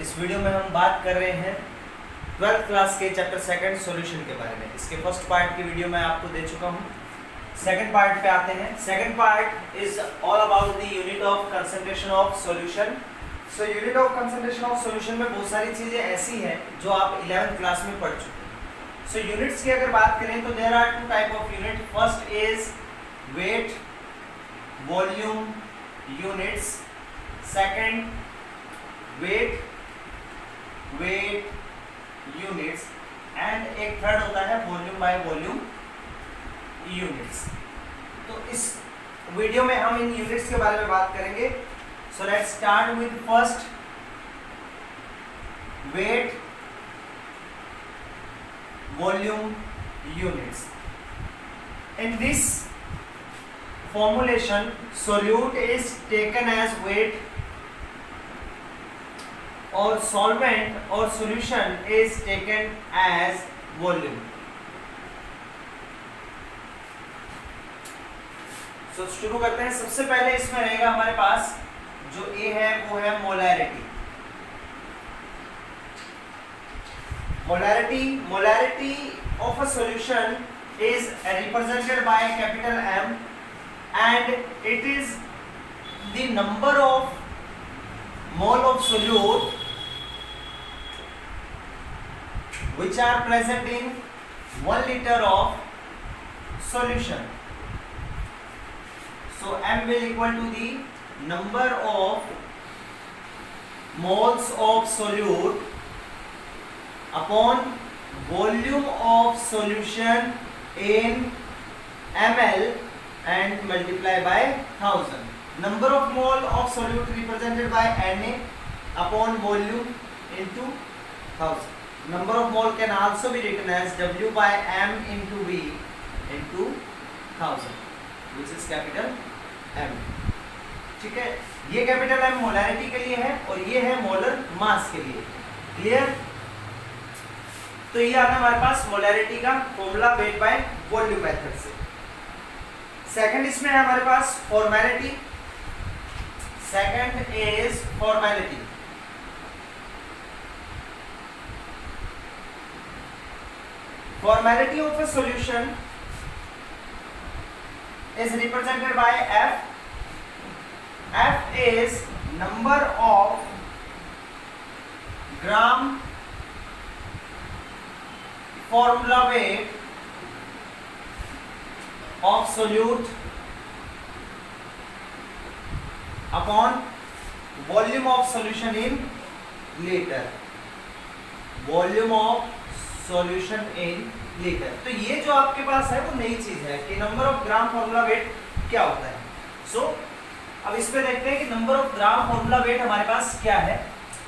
इस वीडियो में हम बात कर रहे हैं 12th क्लास के चैप्टर सेकंड सॉल्यूशन के बारे में। इसके फर्स्ट पार्ट की वीडियो मैं आपको दे चुका हूँ। सेकंड पार्ट पे आते हैं। Second part is all about the unit of concentration of solution. So unit of concentration of solution में बहुत सारी चीज़ें ऐसी हैं जो आप 11th क्लास में पढ़ चुके हैं। सो यूनिट्स की अगर बात करें तो there are two type of unit. First is weight volume units, second weight units and एक थर्ड होता है वॉल्यूम बाय वॉल्यूम यूनिट्स। तो इस वीडियो में हम इन यूनिट्स के बारे में बात करेंगे। So let's start with first weight volume units. In this formulation, solute is taken as weight or solvent or solution is taken as volume. So शुरू करते हैं। सबसे पहले इसमें रहेगा हमारे पास जो A है वो है molarity. Molarity of a solution is represented by capital M and it is the number of mole of solute which are present in 1 liter of solution. So M will equal to the number of moles of solute upon volume of solution in ml and multiply by 1000. Number of mole of solute represented by Na upon volume into 1000. Number of mole can also be written as W by M into V into 1000, which is capital M. ठीक है, ये capital M molarity के लिए है और ये है molar mass के लिए। क्लियर? तो ये आता है हमारे पास मोलैरिटी का formula weight by volume method से। सेकंड इसमें है हमारे पास formality. Second is formality. Formality of a solution is represented by F. F is number of gram formula weight of solute upon volume of solution in liter. Volume of solution in litre. तो ये जो आपके पास है वो नई चीज है कि number of gram formula wait क्या होता है। सो अब इस पे देखते हैं कि number of gram formula wait हमारे पास क्या है।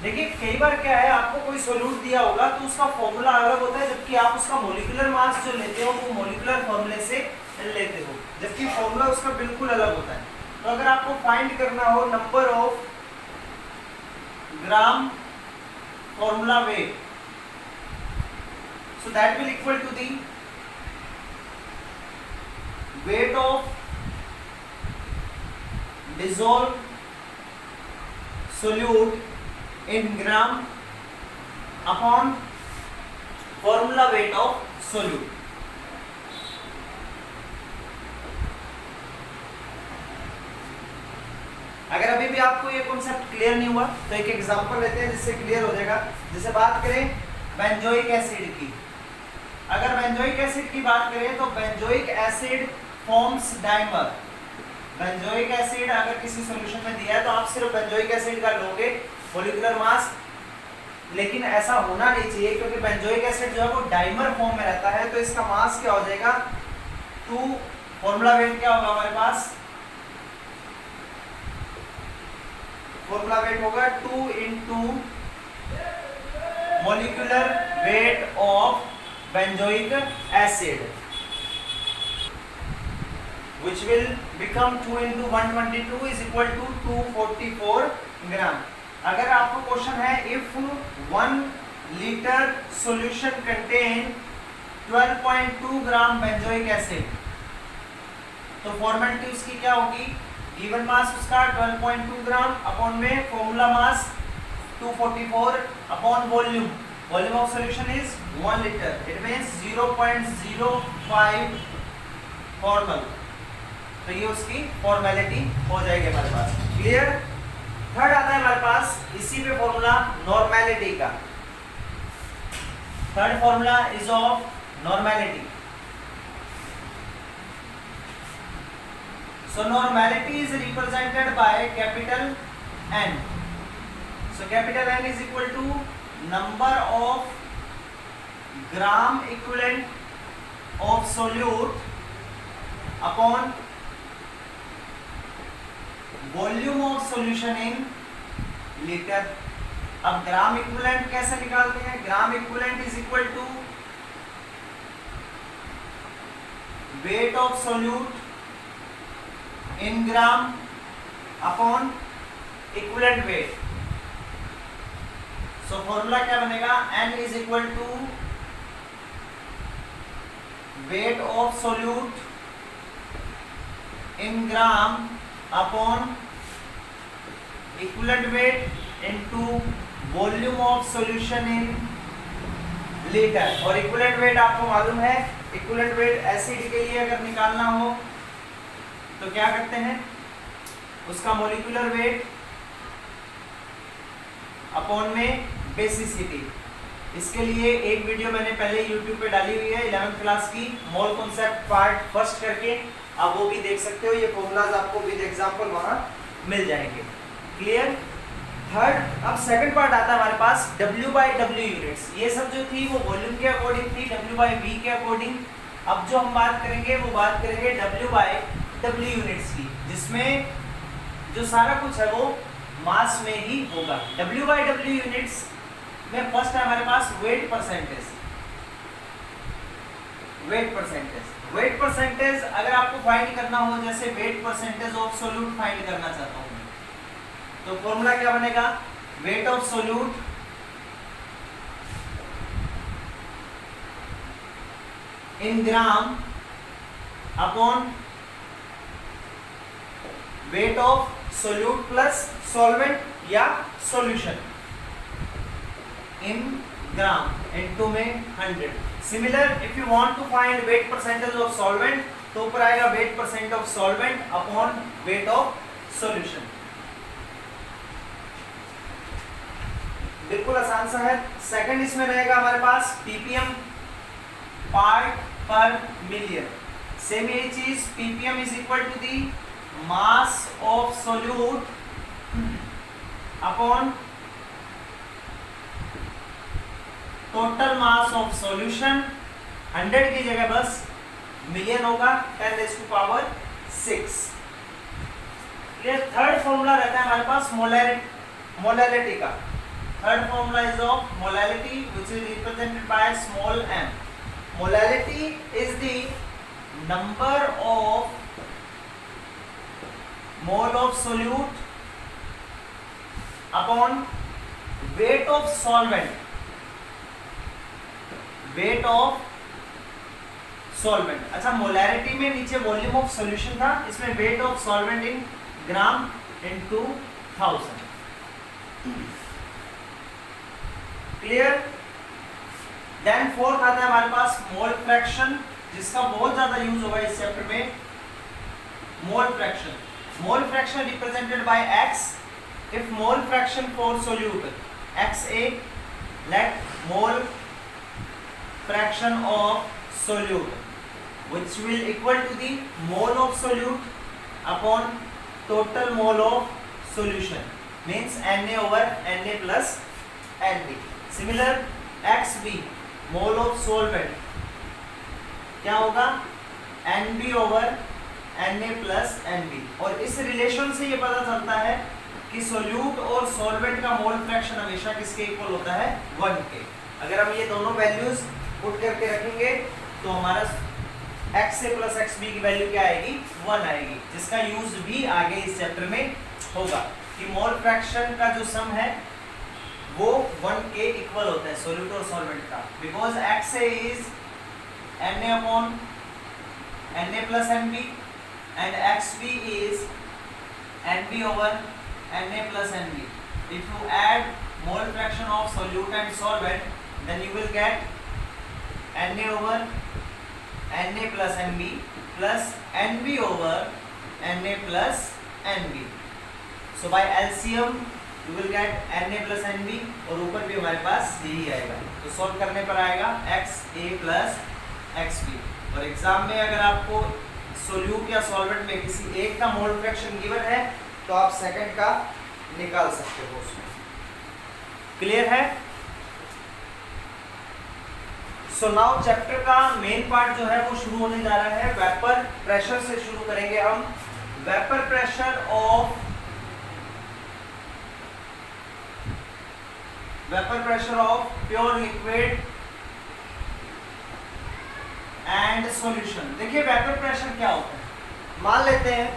देखिए कई बार क्या है, आपको कोई सोल्यूट दिया होगा तो उसका फॉर्मूला अलग होता है, जबकि आप उसका मोलिकुलर मास जो लेते हो वो मोलिकुलर फॉर्मूले से लेते हो, जबकि फॉर्मूला उसका बिल्कुल अलग होता है। तो अगर आपको फाइंड करना हो number of gram formula wait, so that will equal to the weight of dissolved solute in gram upon formula weight of solute. अगर अभी भी आपको ये कॉन्सेप्ट क्लियर नहीं हुआ तो एक एग्जांपल लेते हैं जिससे क्लियर हो जाएगा। जैसे बात करें बेंजोइक एसिड की। अगर बेंजोइक एसिड की बात करें तो benzoic acid forms dimer. Benzoic acid अगर किसी सॉल्यूशन में दिया है तो आप सिर्फ बेंजोइक एसिड का लोगे मोलिकुलर मास, लेकिन ऐसा होना नहीं चाहिए क्योंकि बेंजोइक एसिड जो है वो डाइमर फॉर्म में रहता है। तो इसका मास क्या हो जाएगा 2, फॉर्मूला वेट क्या होगा हमारे पास, फॉर्मूला वेट होगा 2 into molecular weight of benzoic acid, which will become 2 into 122 is equal to 244 gram. अगर आपको क्वेश्चन है if 1 liter solution contain 12.2 gram benzoic acid, तो फॉर्मेलिटी उसकी क्या होगी, गिवन मास उसका 12.2 ग्राम अपॉन में formula mass 244 upon volume. Volume of solution is 1 liter. It means 0.05 formal. तो ये उसकी फॉर्मेलिटी हो जाएगी हमारे पास. क्लियर. थर्ड आता है हमारे पास इसी पे फॉर्मूला नॉर्मेलिटी का. Third formula is of normality. So normality is represented by capital N. So capital N is equal to number of gram equivalent of solute upon volume of solution in liter. अब gram equivalent कैसे निकालते हैं? Gram equivalent is equal to weight of solute in gram upon equivalent weight. So formula क्या बनेगा? N is equal to weight of solute in gram upon equivalent weight into volume of solution in liter. और equivalent weight आपको मालूम है, equivalent weight acid के लिए अगर निकालना हो तो क्या करते हैं? उसका मोलिकुलर वेट अपॉन में बेसिसिटी. इसके लिए एक वीडियो मैंने पहले YouTube पे डाली हुई है 11th क्लास की, मोल कॉन्सेप्ट पार्ट फर्स्ट करके. आप वो भी देख सकते हो. ये फॉर्मूलाज आपको विद एग्जांपल वहां मिल जाएंगे. क्लियर. थर्ड, अब सेकंड पार्ट आता है हमारे पास W/W यूनिट्स. ये सब जो थी वो वॉल्यूम के अकॉर्डिंग थी, W/V के अकॉर्डिंग. अब जो हम बात करेंगे वो बात करेंगे W/W यूनिट्स की, जिसमें जो सारा कुछ है वो मास में ही होगा. W/W यूनिट्स में फर्स्ट है हमारे पास weight percentage. Weight percentage. Weight percentage अगर आपको फाइंड करना हो, जैसे weight percentage of solute find करना चाहता हूं, तो फॉर्मूला क्या बनेगा? Weight of solute in gram upon weight of solute plus solvent या सॉल्यूशन इन ग्राम इनटू में 100. Similar if you want to find weight percentage of solvent तो ऊपर आएगा weight percent of solvent upon weight of solution. बिल्कुल आसान सा है. Second इसमें रहेगा हमारे पास ppm part per million. Same यही चीज ppm is equal to the mass of solute upon total mass of solution. 100 की जगह बस मिलियन होगा, 10⁻⁶. ये थर्ड फॉर्मूला रहता है हमारे पास मोलैलिटी का. Third formula is of molality which is represented by small m. Molality is the number of mole of solute upon weight of solvent. weight of solvent. अच्छा, मोलैरिटी में नीचे volume of solution था, इसमें weight of solvent in gram into 1000. Clear. Then fourth आता है हमारे पास mole fraction, जिसका बहुत ज्यादा यूज होगा इस चैप्टर में. Mole fraction. Mole fraction represented by x. If mole fraction for solute XA, let mole fraction of solute, which will equal to the mole of solute upon total mole of solution, means Na over Na plus Nb. Similar XB, mole of solvent, क्या होगा? Nb over Na plus Nb. और इस relation से ये पता चलता है कि सोल्यूट और सॉल्वेंट का मोल फ्रैक्शन हमेशा किसके इक्वल होता है? 1 के. अगर हम ये दोनों वैल्यूज पुट करके रखेंगे तो हमारा XA प्लस XB की वैल्यू क्या आएगी? 1 आएगी, जिसका यूज भी आगे इस चैप्टर में होगा कि मोल फ्रैक्शन का जो सम है वो 1 के इक्वल होता है सोल्यूट और सॉल्वेंट का, because XA is Na upon Na plus Nb and XB is Nb over Na plus Nb. If you add mole fraction of solute and solvent, then you will get Na over Na plus Nb plus Nb over Na plus Nb. So by LCM you will get Na plus Nb और ऊपर भी हमारे पास यही आएगा, तो solve करने पर आएगा XA plus XB। और एग्जाम में अगर आपको सोल्यूट या सॉल्वेंट में किसी एक का मोल फ्रैक्शन गिवन है तो आप सेकंड का निकाल सकते हो उसमें। क्लियर है? सो नाउ चैप्टर का मेन पार्ट जो है वो शुरू होने जा रहा है। वेपर प्रेशर से शुरू करेंगे हम। Vapour pressure of pure liquid and solution. देखिए वेपर प्रेशर क्या होता है। मान लेते हैं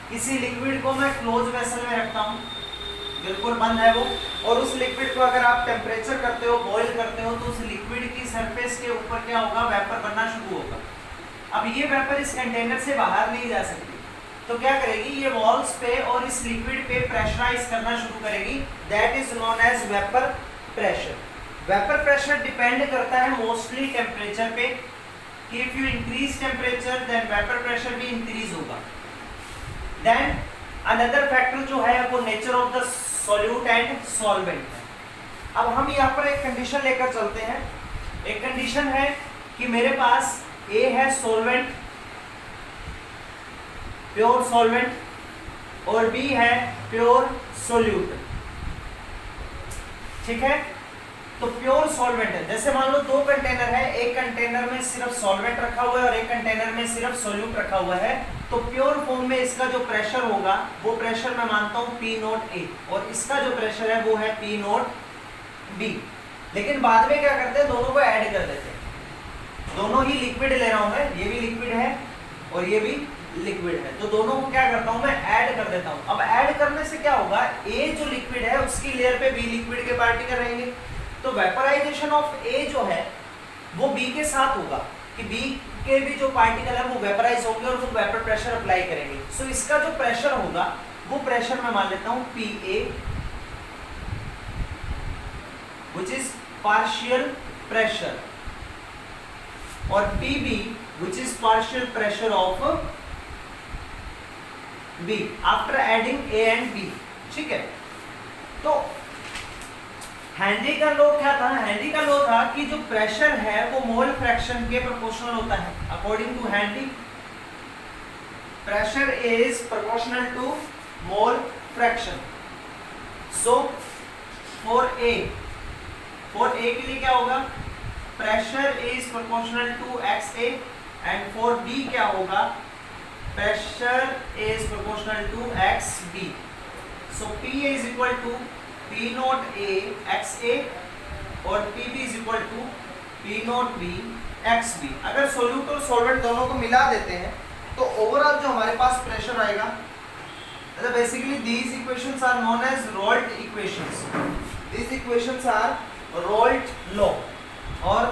किसी लिक्विड को मैं क्लोज वेसल में रखता हूँ, बिल्कुल बंद है वो, और उस लिक्विड को अगर आप टेम्परेचर करते हो, बॉईल करते हो, तो उस लिक्विड की सरफेस के ऊपर क्या होगा, वेपर बनना शुरू होगा। अब ये वेपर इस कंटेनर से बाहर नहीं जा सकती, तो क्या करेगी, ये वॉल्स पे और इस लिक्विड पे प्रेशराइज करना शुरू करेगी। That is known as vapour pressure. Vapour pressure depend करता है मोस्टली टेम्परेचर पे, कि if you increase temperature then vapour pressure भी इंक्रीज होगा। देन अनदर फैक्टर जो है वो nature of the solute and solvent है। अब हम यहाँ पर एक कंडीशन लेकर चलते हैं। एक कंडीशन है कि मेरे पास A है सॉल्वेंट, प्योर सॉल्वेंट, और B है प्योर सॉल्यूट। ठीक है, तो प्योर सॉल्वेंट है। जैसे मान लो दो कंटेनर है, एक कंटेनर में सिर्फ सॉल्वेंट रखा हुआ है और एक कंटेनर में सिर्फ सॉल्यूट रखा हुआ है, तो प्योर फॉर्म में इसका जो प्रेशर होगा वो प्रेशर मैं मानता हूँ P नोट A, और इसका जो प्रेशर है वो है P नोट B। लेकिन बाद में क्या करते हैं, दोनों को ऐड कर देते हैं। दोनों ही लिक्विड ले रहा हूँ मैं, ये भी लिक्विड है और ये भी लिक्विड है, तो दोनों को क्या करता हूँ मैं, ऐड कर देता हूँ। अब ऐड करने से क्या होगा, A जो लिक्विड है उसकी लेयर पे B लिक्विड के पार्टिकल रहेंगे, तो वेपराइजेशन ऑफ A जो है वो B के साथ होगा, कि B के भी जो पार्टिकल है वो वेपराइज होंगे और वो वेपर प्रेशर अप्लाई करेंगे। सो इसका जो प्रेशर होगा वो प्रेशर मैं मान लेता हूँ PA, which is partial pressure, और PB which is partial pressure of B after adding A and B। ठीक है, तो हैंडी का लॉ क्या था, हैंडी का लॉ था कि जो प्रेशर है वो मोल फ्रैक्शन के प्रोपोर्शनल होता है। According to handy, pressure is proportional to mole fraction. So for A के लिए क्या होगा, pressure is proportional to XA, and for B क्या होगा, pressure is proportional to XB। So P is equal to P note A XA और PB is equal to P note B XB। अगर solute और solvent दोनों को मिला देते हैं तो ओवरऑल जो हमारे पास प्रेशर आएगा, मतलब basically these equations are known as Raoult equations. These equations are Raoult law और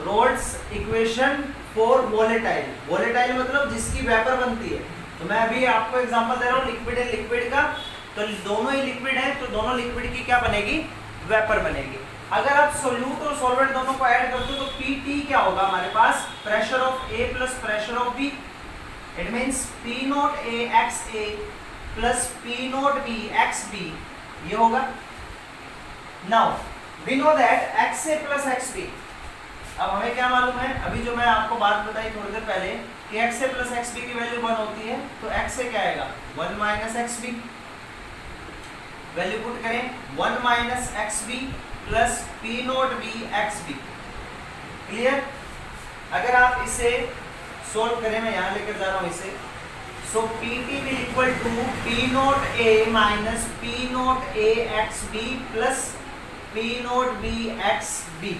Raoult's equation for volatile. Volatile मतलब जिसकी वेपर बनती है। तो मैं अभी आपको एग्जांपल दे रहा हूँ लिक्विड एंड लिक्विड का, तो दोनों ही लिक्विड है तो दोनों लिक्विड की क्या बनेगी, वेपर बनेगी। अगर आप सोल्यूट और सॉल्वेंट दोनों को ऐड करते हो तो PT क्या होगा हमारे पास, pressure of A plus pressure of B। It means P note A XA plus P note B XB, ये होगा। Now we know that XA plus XB। अब हमें क्या मालूम है, अभी जो मैं आपको बात बताई थोड़ी देर पहले कि XA प्लस XB की वैल्यू 1 होती है, तो XA क्या आएगा, 1 माइनस XB। वैल्यू पुट करें, 1 minus XB plus P note B XB। Clear? अगर आप इसे सोल्व करें, मैं यहाँ लेकर जा रहा हूँ इसे, so PT will equal to P note A minus P note A XB plus P note B XB।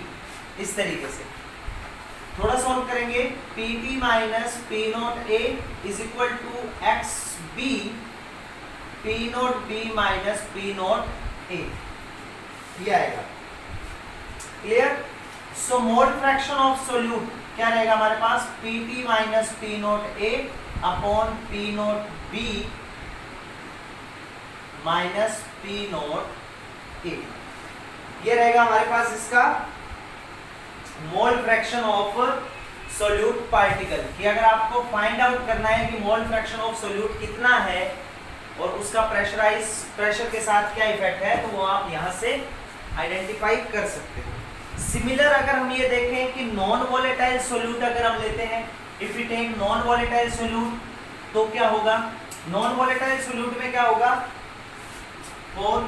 इस तरीके से थोड़ा सॉल्व करेंगे, PT minus P note A is equal to XB P note B minus P note A, ये आएगा। Clear? So mole fraction of solute क्या रहेगा हमारे पास, PT minus P note A upon P note B minus P note A। ये रहेगा हमारे पास इसका मोल फ्रैक्शन ऑफ सोल्यूट पार्टिकल, कि अगर आपको फाइंड आउट करना है कि मोल फ्रैक्शन ऑफ सोल्यूट कितना है और उसका प्रेशर के साथ क्या इफेक्ट है, तो वो आप यहाँ से आइडेंटिफाई कर सकते हो। सिमिलर अगर हम ये देखें कि नॉन वॉलेटाइल सोल्यूट अगर हम लेते हैं, if you take non volatile solute, तो क्या होगा? नॉन वॉलेटाइल सोल्यूट में क्या होगा? For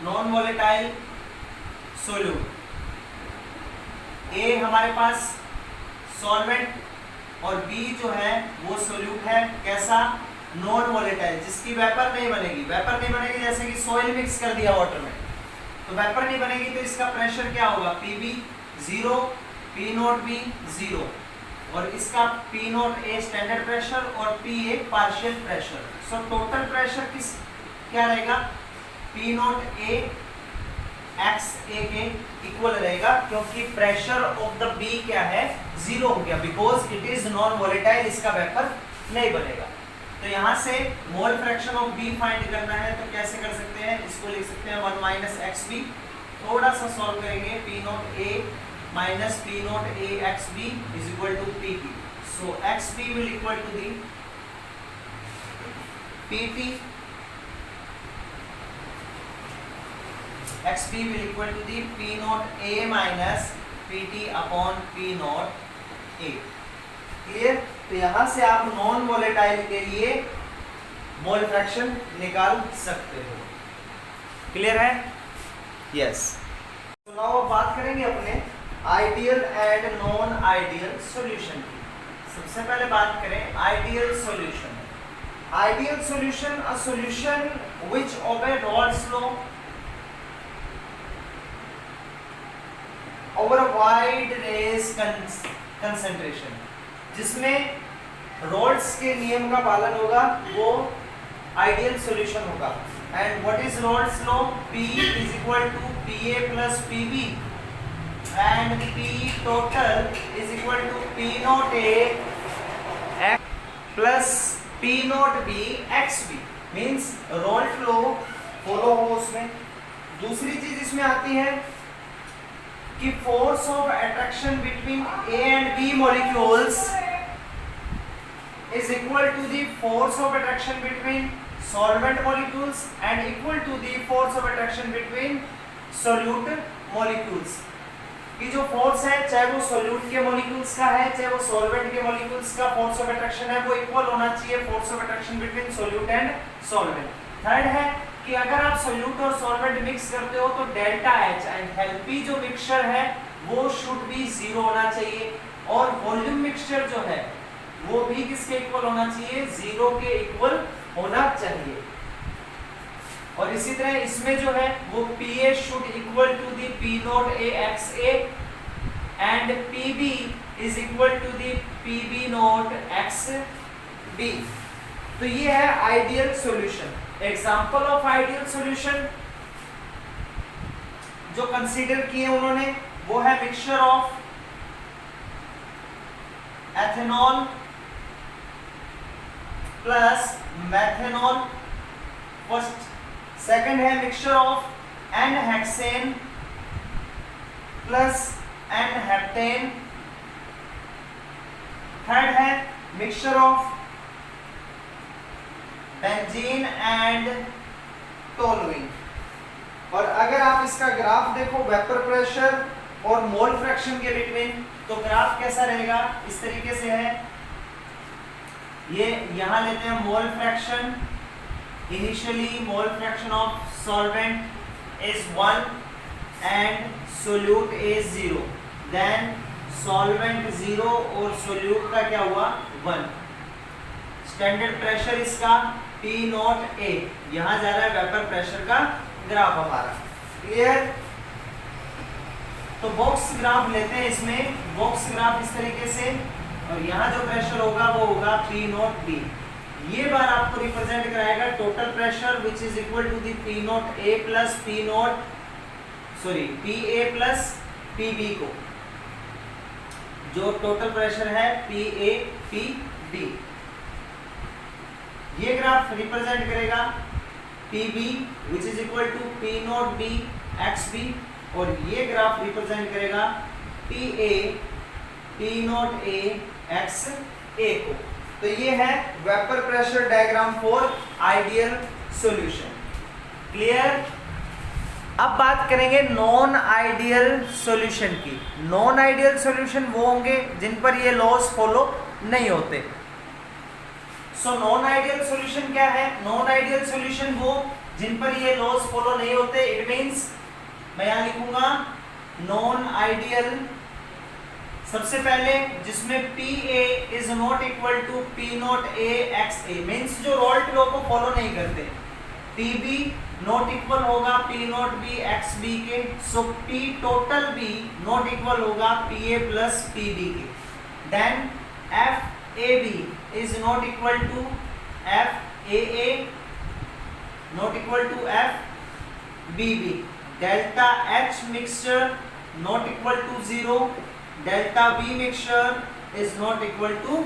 non volatile solute, A हमारे पास सॉल्वेंट और बी जो है वो सोल्यूट है, कैसा? नॉन वॉलेटाइल, जिसकी वेपर नहीं बनेगी। वेपर नहीं बनेगी जैसे कि सॉइल मिक्स कर दिया वाटर में, तो वेपर नहीं बनेगी, तो इसका प्रेशर क्या होगा? Pb 0, P नॉट B 0, और इसका P not A standard pressure और P A partial pressure. So total pressure क्या रहेगा? P नॉट A एक्स ए के इक्वल रहेगा, क्योंकि प्रेशर ऑफ द बी क्या है? 0 हो गया, because it is non volatile, इसका वेपर नहीं बनेगा। तो यहाँ से mole fraction of B find करना है, तो कैसे कर सकते हैं? इसको लिख सकते हैं 1 माइनस एक्स बी। थोड़ा सा सॉल्व करेंगे, P not A minus P not A X B is equal to P T. So X B will equal to the P T, XB will equal to the P naught A minus PT upon P naught A। Clear? तो यहां से आप non volatile के लिए mole fraction निकाल सकते हो। Clear है? यस। तो नाउ अब बात करेंगे अपने ideal and non ideal solution की। सबसे पहले बात करें ideal solution. Ideal solution, a solution which obey Raoult's law over a wide range concentration, जिसमें रॉल्स के नियम का पालन होगा, वो आइडियल सॉल्यूशन होगा। And what is Raoult's law? P is equal to PA plus PB and P total is equal to P not A plus P not B XB। Means Raoult law follow हो उसमें। दूसरी चीज इसमें आती है कि force of attraction between A and B molecules is equal to the force of attraction between solvent molecules and equal to the force of attraction between solute molecules. कि जो फोर्स है, चाहे वो सोल्यूट के मॉलिक्यूल्स का है, चाहे वो सॉल्वेंट के मॉलिक्यूल्स का फोर्स ऑफ अट्रैक्शन है, वो इक्वल होना चाहिए force of attraction between solute and solvent. Third है कि अगर आप सोल्यूट और सॉल्वेंट मिक्स करते हो तो डेल्टा H एंड हेल्पी जो मिक्सचर है वो शुड बी 0 होना चाहिए, और वॉल्यूम मिक्सचर जो है वो भी किसके इक्वल होना चाहिए? 0 के इक्वल होना चाहिए। और इसी तरह इसमें जो है वो PA should equal to the P not A XA and PB is equal to the PB not XB। तो ये है ideal solution. Example of ideal solution जो कंसीडर किए उन्होंने, वो है mixture of ethanol plus methanol first. Second है mixture of n hexane plus n heptane. Third है mixture of benzene and toluene. और अगर आप इसका ग्राफ देखो वेपर प्रेशर और मोल फ्रैक्शन के बिटवीन, तो ग्राफ कैसा रहेगा? इस तरीके से है। ये यहां लेते हैं mole fraction. Initially mole fraction of solvent is 1 and solute is 0, then solvent 0 और सोल्यूट का क्या हुआ? 1। स्टैंडर्ड प्रेशर इसका P नॉट A, यहां जा रहा है वेपर प्रेशर का ग्राफ हमारा। क्लियर? तो बॉक्स ग्राफ लेते हैं इसमें, बॉक्स ग्राफ इस तरीके से, और यहाँ जो प्रेशर होगा वो होगा P नॉट B। ये बार आपको रिप्रेजेंट कराएगा total pressure which is equal to the P not A plus P not PA plus PB को, जो टोटल प्रेशर है PA PB। ये ग्राफ रिप्रेजेंट करेगा P B which is equal to P not B X B, और ये graph represent करेगा P A P not A X A को। तो ये है vapour pressure diagram for ideal solution. Clear? अब बात करेंगे नॉन आइडियल सॉल्यूशन की। नॉन आइडियल सॉल्यूशन वो होंगे जिन पर ये लॉज फॉलो नहीं होते। सो नॉन आइडियल सॉल्यूशन क्या है? नॉन आइडियल सॉल्यूशन वो जिन पर ये लॉज फॉलो नहीं होते। इट मींस मैं यहां लिखूंगा नॉन आइडियल, सबसे पहले जिसमें P A is not equal to P not A X A, means जो रॉल्ट लॉ को फॉलो नहीं करते। पी बी नॉट इक्वल होगा P not B X B के, so P total B not equal होगा P A plus P B के। Then F A B is not equal to F A not equal to F B B. Delta H mixture not equal to 0, delta B mixture is not equal to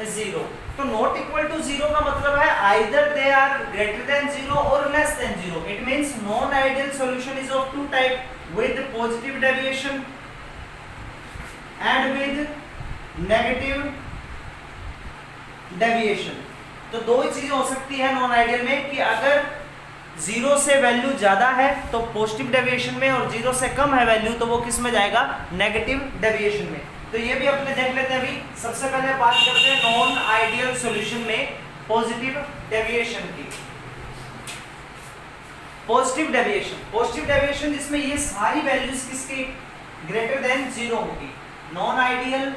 0। तो not equal to 0 का मतलब है either they are greater than 0 और less than 0। It means non ideal solution is of two type, with positive deviation and with negative deviation. तो दो ही चीजें हो सकती है नॉन आइडियल में कि अगर 0 से वैल्यू ज्यादा है तो पॉजिटिव डेविएशन में, और 0 से कम है वैल्यू तो वो किस में जाएगा? नेगेटिव डेविएशन में। तो ये भी अपने देख लेते हैं। अभी सबसे पहले बात करते हैं नॉन आइडियल सॉल्यूशन में पॉजिटिव डेविएशन की। पॉजिटिव डेविएशन जिसमें ये सारी वैल्यूज किसकी ग्रेटर देन 0 होगी। Non ideal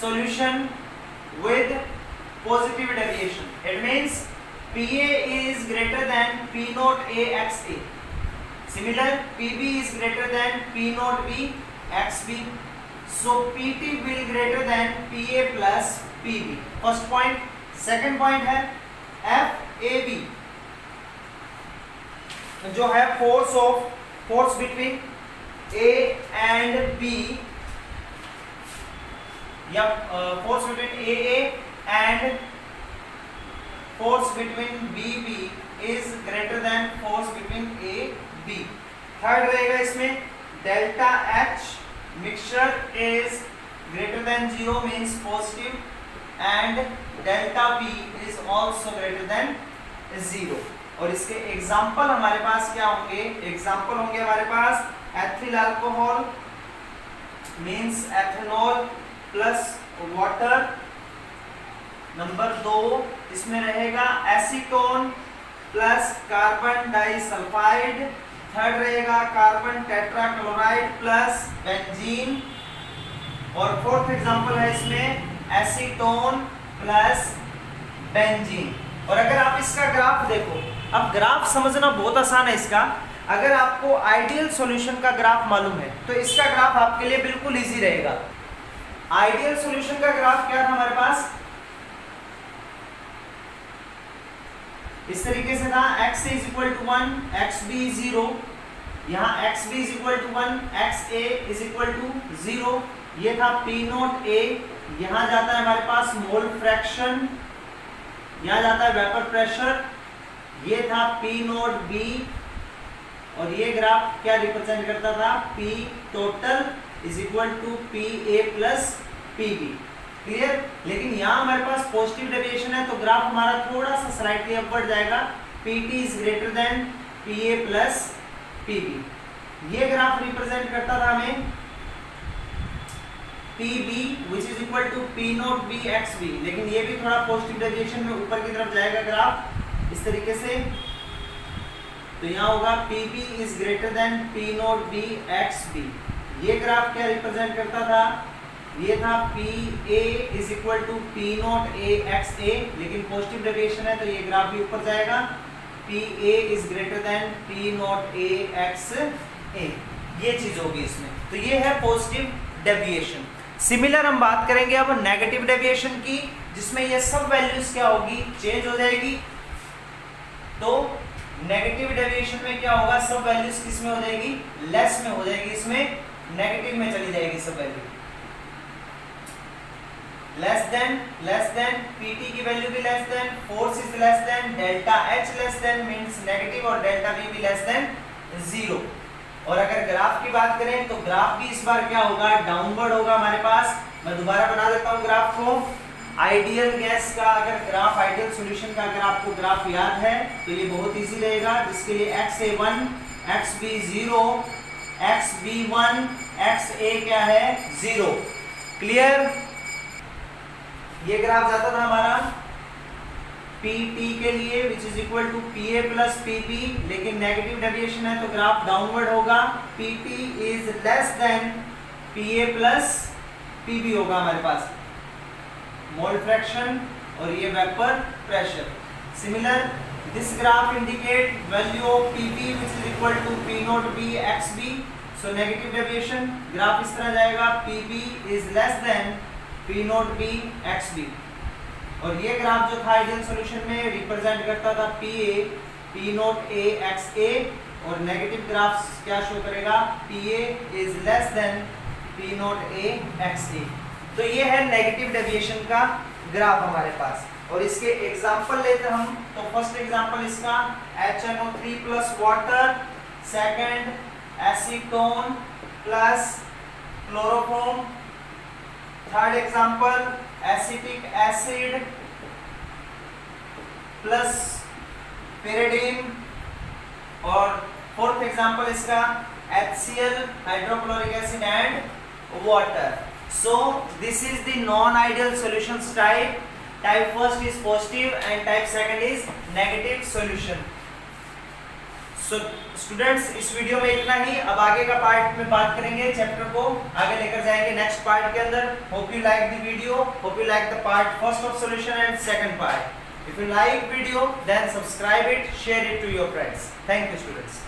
solution with positive deviation, it means PA is greater than P naught A x A. Similar, PB is greater than P naught B x B. So PT will greater than PA plus PB. First point. Second point है FAB, जो है force between A and B, या force between AA and force between BB is greater than force between AB. Third रहेगा इसमें delta H mixture is greater than 0 means positive, and delta B is also greater than 0. और इसके example हमारे पास क्या होंगे? Example होंगे हमारे पास ethyl alcohol means ethanol plus water. Number 2 इसमें रहेगा acetone plus carbon disulphide. Third रहेगा कार्बन टेट्राक्लोराइड प्लस बेंजीन। और फोर्थ एग्जांपल है इसमें एसीटोन प्लस बेंजीन। और अगर आप इसका ग्राफ देखो, अब ग्राफ समझना बहुत आसान है इसका। अगर आपको आइडियल सॉल्यूशन का ग्राफ मालूम है तो इसका ग्राफ आपके लिए बिल्कुल इजी रहेगा। आइडियल सॉल्यूशन का ग्राफ क्या था हमारे पास? इस तरीके से था, x a is equal to 1, x b 0, यहाँ x b is equal to 1, x a is equal to 0। ये था p नॉट a, यहाँ जाता है हमारे पास मोल फ्रैक्शन, यहाँ जाता है वेपर प्रेशर। ये था p नॉट b, और ये ग्राफ क्या रिप्रेजेंट करता था? p total is equal to p a plus p b। Clear? लेकिन यहाँ हमारे पास पॉजिटिव डेविएशन है तो ग्राफ हमारा थोड़ा सा स्लाइटली अपवर्ड जाएगा। PT is greater than PA plus PB। ये ग्राफ रिप्रेजेंट करता था हमें PB which is equal to P not B x B, लेकिन ये भी थोड़ा पॉजिटिव डेविएशन में ऊपर की तरफ जाएगा ग्राफ इस तरीके से। तो यहाँ होगा PB is greater than P not B x B। ये ग्राफ क्या रिप्रेजेंट करता था? ये था PA is equal to P not A x A, लेकिन पॉजिटिव डेविएशन है तो ये ग्राफ भी ऊपर जाएगा। PA is greater than P not A x A, ये चीज होगी इसमें। तो ये है पॉजिटिव डेविएशन। सिमिलर हम बात करेंगे अब नेगेटिव डेविएशन की, जिसमें ये सब वैल्यूज क्या होगी? चेंज हो जाएगी। तो नेगेटिव डेविएशन में क्या होगा? सब वैल्यूज किस में हो जाएगी? लेस में हो जाएगी, इसमें नेगेटिव में चली जाएगी सब वैल्यू। लेस देन pt की वैल्यू भी less than, force is less then, delta h less than means negative और डेल्टा v भी लेस देन 0। और अगर ग्राफ की बात करें तो ग्राफ भी इस बार क्या होगा, डाउनवर्ड होगा हमारे पास। मैं दोबारा बना देता हूं ग्राफ को। आइडियल गैस का अगर ग्राफ, आइडियल सॉल्यूशन का अगर आपको ग्राफ याद है तो ये बहुत इजी रहेगा, जिसके लिए xa1 xb0 xb1 xa क्या है 0। क्लियर। ये ग्राफ जाता था हमारा pt के लिए which is equal to pa plus pb, लेकिन नेगेटिव डेविएशन है तो ग्राफ डाउनवर्ड होगा। pt is less than pa plus pb होगा हमारे पास, मोल फ्रैक्शन और ये vapour pressure. Similar this graph indicate value of pb which is equal to p not b xb, so negative deviation graph इस तरह जाएगा, pb is less than p not b xb। और ये graph जो था ideal solution में represent करता था pa p not a xa, और नेगेटिव ग्राफ क्या शो करेगा, pa is less than p not a xa। तो ये है नेगेटिव डेविएशन का ग्राफ हमारे पास। और इसके एग्जांपल लेते हम, तो फर्स्ट एग्जांपल इसका HNO3 plus water, second acetone plus chloroform, third example acetic acid plus pyridine, और फोर्थ एग्जांपल इसका HCl hydrochloric acid and water. So this is the non-ideal solutions type. Type first is positive and type second is negative solution. So students, इस video में इतना ही। अब आगे का part में बात करेंगे, चैप्टर को आगे लेकर जाएंगे नेक्स्ट पार्ट के अंदर। Hope you like the video. Hope you like the part first of solution and second part. If you like video, then subscribe it, share it to your friends. Thank you students.